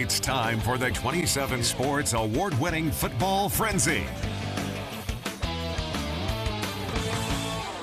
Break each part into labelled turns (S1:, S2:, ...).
S1: It's time for the 27 Sports award-winning Football Frenzy.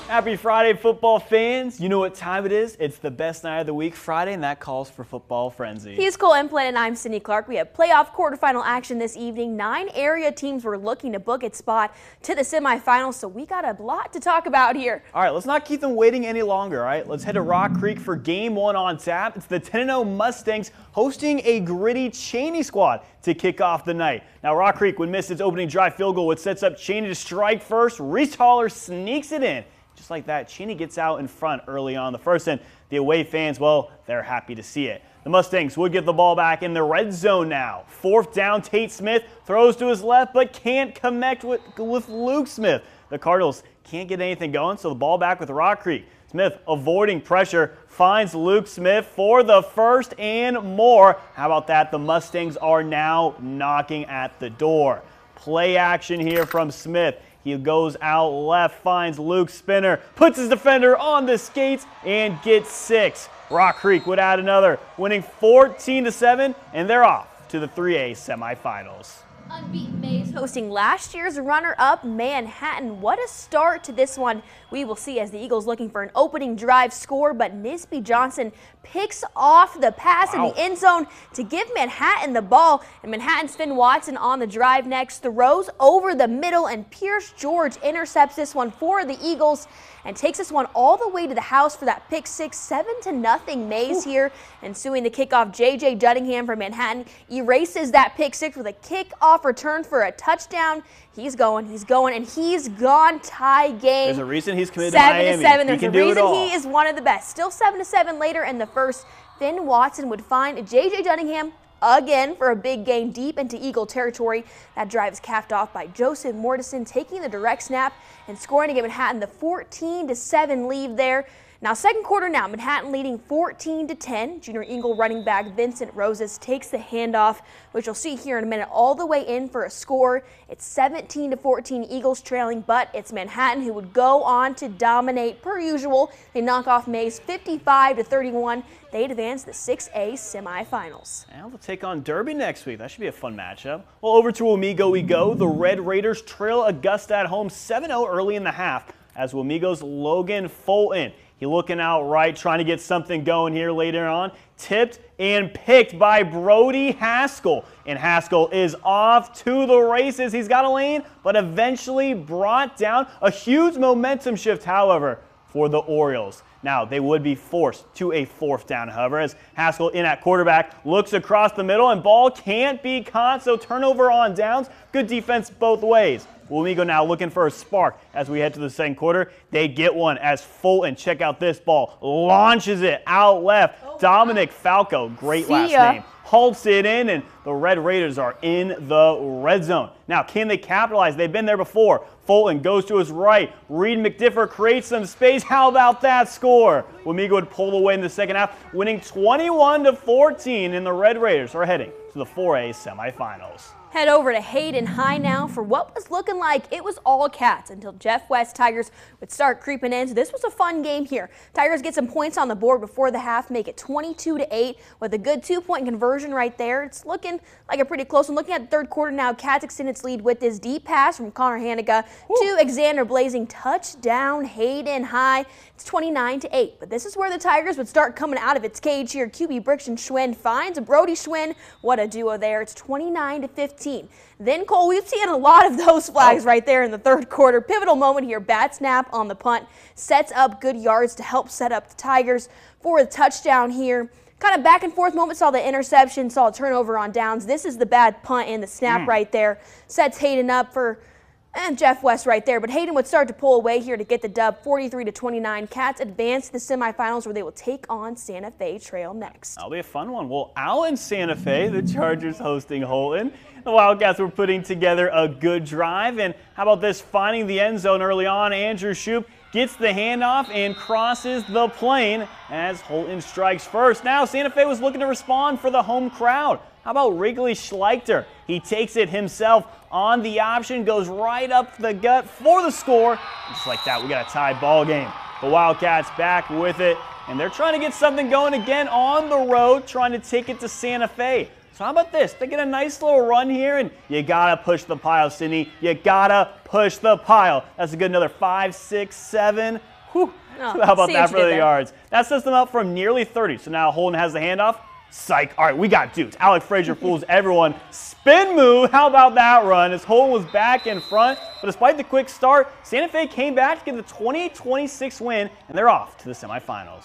S2: Happy Friday, football fans. You know what time it is. It's the best night of the week, Friday, and that calls for Football Frenzy.
S3: He's Cole Emplin, and I'm Sydney Clark. We have playoff quarterfinal action this evening. 9 area teams were looking to book its spot to the semifinals, so we got a lot to talk about here.
S2: All right, let's not keep them waiting any longer, all right? Let's head to Rock Creek for Game 1 on tap. It's the 10-0 Mustangs hosting a gritty Cheney squad to kick off the night. Now, Rock Creek would miss its opening drive field goal, which sets up Cheney to strike first. Reese Haller sneaks it in. Just like that, Cheney gets out in front early on the first, and the away fans, well, they're happy to see it. The Mustangs would get the ball back in the red zone now. 4th down, Tate Smith throws to his left, but can't connect with Luke Smith. The Cardinals can't get anything going, so the ball back with Rock Creek. Smith, avoiding pressure, finds Luke Smith for the first and more. How about that? The Mustangs are now knocking at the door. Play action here from Smith. He goes out left, finds Luke Spinner, puts his defender on the skates, and gets 6. Rock Creek would add another, winning 14-7, and they're off to the 3A semifinals.
S3: Unbeaten Mays hosting last year's runner-up Manhattan. What a start to this one we will see as the Eagles looking for an opening drive score, but Nisby Johnson picks off the pass in the end zone to give Manhattan the ball, and Manhattan's Finn Watson on the drive next, throws over the middle, and Pierce George intercepts this one for the Eagles and takes this one all the way to the house for that pick 6, 7-0 Mays here. Ensuing the kickoff, J.J. Dunningham from Manhattan erases that pick 6 with a kickoff return for a touchdown. He's going, and he's gone. Tie game.
S2: There's a reason he's committed to Miami.
S3: 7-7. There's a reason he is one of the best. Still 7-7 later in the first. Finn Watson would find J.J. Dunningham again for a big gain deep into Eagle territory. That drive is capped off by Joseph Mortison taking the direct snap and scoring to give Manhattan the 14-7 lead there. Now, second quarter now, Manhattan leading 14-10. Junior Eagle running back Vincent Roses takes the handoff, which you'll see here in a minute, all the way in for a score. It's 17-14, Eagles trailing, but it's Manhattan who would go on to dominate per usual. They knock off Mays 55-31. They advance the 6A semifinals.
S2: And they'll take on Derby next week. That should be a fun matchup. Well, over to Wamego we go. The Red Raiders trail Augusta at home 7-0 early in the half as Wamego's Logan Fulton. He looking out right, trying to get something going here later on. Tipped and picked by Brody Haskell. And Haskell is off to the races. He's got a lane, but eventually brought down. A huge momentum shift, however, for the Orioles. Now, they would be forced to a 4th down, however, as Haskell in at quarterback looks across the middle, and ball can't be caught, so turnover on downs. Good defense both ways. Wamego now looking for a spark as we head to the second quarter. They get one as Fulton, check out this ball, launches it out left. Dominic Falco, great last name, halts it in, and the Red Raiders are in the red zone. Now, can they capitalize? They've been there before. Fulton goes to his right. Reed McDiffer creates some space. How about that score? Wamego would pull away in the second half, winning 21-14, and the Red Raiders are heading to the 4A semifinals.
S3: Head over to Hayden High now for what was looking like it was all Cats until Jeff West Tigers would start creeping in. So this was a fun game here. Tigers get some points on the board before the half, make it 22-8 with a good 2-point conversion right there. It's looking like a pretty close one. Looking at the third quarter now, Cats extend its lead with this deep pass from Connor Hanniga to Xander Blazing. Touchdown Hayden High. It's 29-8. But this is where the Tigers would start coming out of its cage here. QB Brickson Schwinn finds Brody Schwinn. What a duo there. It's 29-15. Then, Cole, we've seen a lot of those flags right there in the third quarter. Pivotal moment here. Bat snap on the punt. Sets up good yards to help set up the Tigers for the touchdown here. Kind of back and forth moment. Saw the interception, saw a turnover on downs. This is the bad punt and the snap right there. Sets Hayden up for Jeff West right there. But Hayden would start to pull away here to get the dub, 43-29. Cats advance to the semifinals where they will take on Santa Fe Trail next.
S2: That'll be a fun one. Well, out in Santa Fe, the Chargers hosting Holton. The Wildcats were putting together a good drive. And how about this, finding the end zone early on. Andrew Shoup gets the handoff and crosses the plane as Holton strikes first. Now Santa Fe was looking to respond for the home crowd. How about Wrigley Schleichter? He takes it himself on the option, goes right up the gut for the score. Just like that, we got a tie ball game. The Wildcats back with it, and they're trying to get something going again on the road, trying to take it to Santa Fe. So how about this? They get a nice little run here, and you got to push the pile, Sydney. You got to push the pile. That's a good another 5, 6, 7. Whew.
S3: Oh,
S2: How about that for the yards? That sets them up from nearly 30. So now Holden has the handoff. Psych. All right, we got duped. Alec Frazier fools everyone. Spin move. How about that run? As Holden was back in front. But despite the quick start, Santa Fe came back to get the 28-26 win, and they're off to the semifinals.